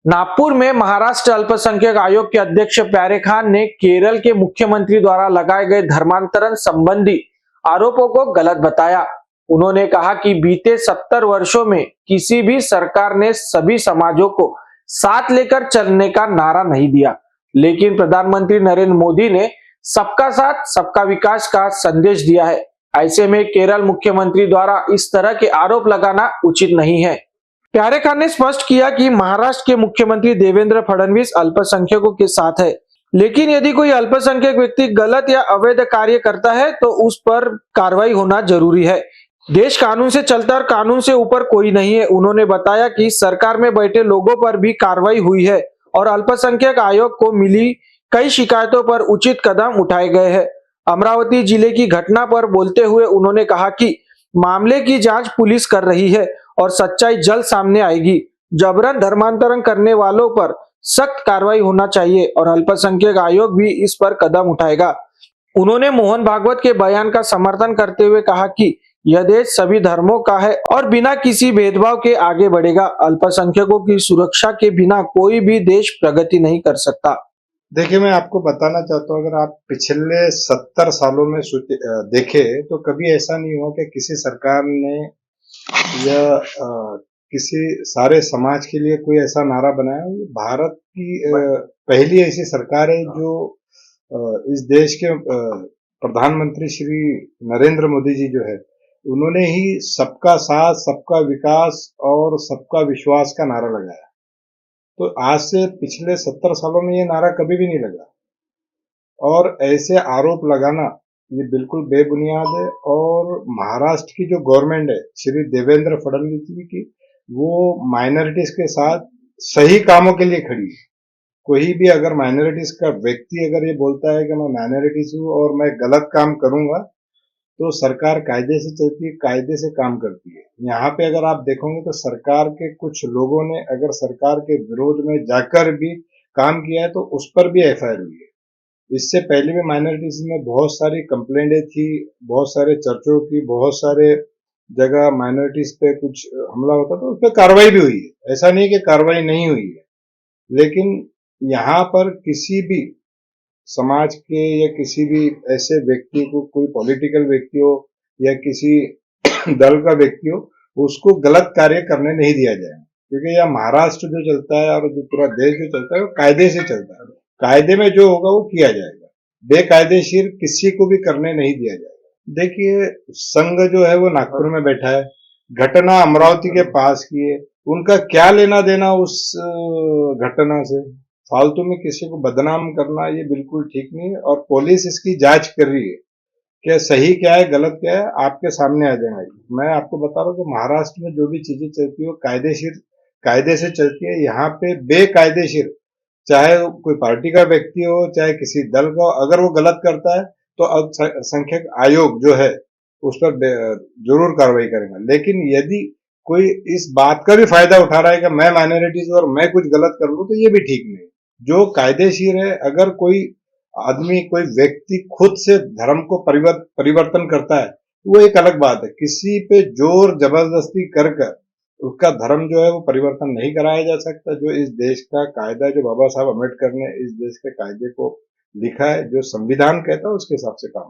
नागपुर में महाराष्ट्र अल्पसंख्यक आयोग के अध्यक्ष प्यारे खान ने केरल के मुख्यमंत्री द्वारा लगाए गए धर्मांतरण संबंधी आरोपों को गलत बताया। उन्होंने कहा कि बीते 70 वर्षों में किसी भी सरकार ने सभी समाजों को साथ लेकर चलने का नारा नहीं दिया, लेकिन प्रधानमंत्री नरेंद्र मोदी ने सबका साथ सबका विकास का संदेश दिया है। ऐसे में केरल मुख्यमंत्री द्वारा इस तरह के आरोप लगाना उचित नहीं है। प्यारे खान ने स्पष्ट किया कि महाराष्ट्र के मुख्यमंत्री देवेंद्र फडणवीस अल्पसंख्यकों के साथ है, लेकिन यदि कोई अल्पसंख्यक व्यक्ति गलत या अवैध कार्य करता है तो उस पर कार्रवाई होना जरूरी है। देश कानून से चलता है और कानून से ऊपर कोई नहीं है। उन्होंने बताया कि सरकार में बैठे लोगों पर भी कार्रवाई हुई है और अल्पसंख्यक आयोग को मिली कई शिकायतों पर उचित कदम उठाए गए हैं। अमरावती जिले की घटना पर बोलते हुए उन्होंने कहा कि मामले की जांच पुलिस कर रही है और सच्चाई जल्द सामने आएगी। जबरन धर्मांतरण करने वालों पर सख्त कार्रवाई होना चाहिए और अल्पसंख्यक आयोग भी इस पर कदम उठाएगा। उन्होंने मोहन भागवत के बयान का समर्थन करते हुए कहा कि यह देश सभी धर्मों का है और बिना किसी भेदभाव के आगे बढ़ेगा। अल्पसंख्यकों की सुरक्षा के बिना कोई भी देश प्रगति नहीं कर सकता। देखिए, मैं आपको बताना चाहता हूँ, अगर आप पिछले 70 सालों में देखें तो कभी ऐसा नहीं हुआ कि किसी सरकार ने या किसी सारे समाज के लिए कोई ऐसा नारा बनाया। ये भारत की पहली ऐसी सरकार है जो इस देश के प्रधानमंत्री श्री नरेंद्र मोदी जी जो है, उन्होंने ही सबका साथ, सबका विकास और सबका विश्वास का नारा लगाया। तो आज से पिछले 70 सालों में ये नारा कभी भी नहीं लगा और ऐसे आरोप लगाना ये बिल्कुल बेबुनियाद है। और महाराष्ट्र की जो गवर्नमेंट है श्री देवेंद्र फडणवीस जी की, वो माइनॉरिटीज के साथ सही कामों के लिए खड़ी है। कोई भी अगर माइनॉरिटीज का व्यक्ति अगर ये बोलता है कि मैं माइनॉरिटीज हूँ और मैं गलत काम करूंगा, तो सरकार कायदे से चलती है, कायदे से काम करती है। यहाँ पे अगर आप देखोगे तो सरकार के कुछ लोगों ने अगर सरकार के विरोध में जाकर भी काम किया है तो उस पर भी एफआईआर हुई है। इससे पहले भी माइनॉरिटीज में बहुत सारी कंप्लेंटें थी, बहुत सारे चर्चों की, बहुत सारे जगह माइनॉरिटीज पे कुछ हमला होता तो उस पर कार्रवाई भी हुई है। ऐसा नहीं कि कार्रवाई नहीं हुई है, लेकिन यहाँ पर किसी भी समाज के या किसी भी ऐसे व्यक्ति को, कोई पॉलिटिकल व्यक्ति हो या किसी दल का व्यक्ति हो, उसको गलत कार्य करने नहीं दिया जाए। क्योंकि यह महाराष्ट्र जो चलता है और जो पूरा देश जो चलता है वो कायदे से चलता है। कायदे में जो होगा वो किया जाएगा, बेकायदेशीर किसी को भी करने नहीं दिया जाएगा। देखिए, संघ जो है वो नागपुर में बैठा है, घटना अमरावती के पास की है, उनका क्या लेना देना उस घटना से। फालतू में किसी को बदनाम करना ये बिल्कुल ठीक नहीं है और पुलिस इसकी जांच कर रही है कि सही क्या है गलत क्या है, आपके सामने आ जाएगा। मैं आपको बता रहा हूँ कि महाराष्ट्र में जो भी चीजें चलती है वो कायदे से चलती है। यहाँ पे बेकायदेशीर, चाहे कोई पार्टी का व्यक्ति हो चाहे किसी दल का, अगर वो गलत करता है तो अल्पसंख्यक आयोग जो है उस पर जरूर कार्रवाई करेगा। लेकिन यदि कोई इस बात का भी फायदा उठा रहा है कि मैं माइनॉरिटीज और मैं कुछ गलत कर लूं, तो ये भी ठीक नहीं। जो कायदेशीर है, अगर कोई आदमी, कोई व्यक्ति खुद से धर्म को परिवर्तन करता है वो एक अलग बात है। किसी पे जोर जबरदस्ती कर उसका धर्म जो है वो परिवर्तन नहीं कराया जा सकता। जो इस देश का कायदा, जो बाबा साहब अम्बेडकर ने इस देश के कायदे को लिखा है, जो संविधान कहता है उसके हिसाब से काम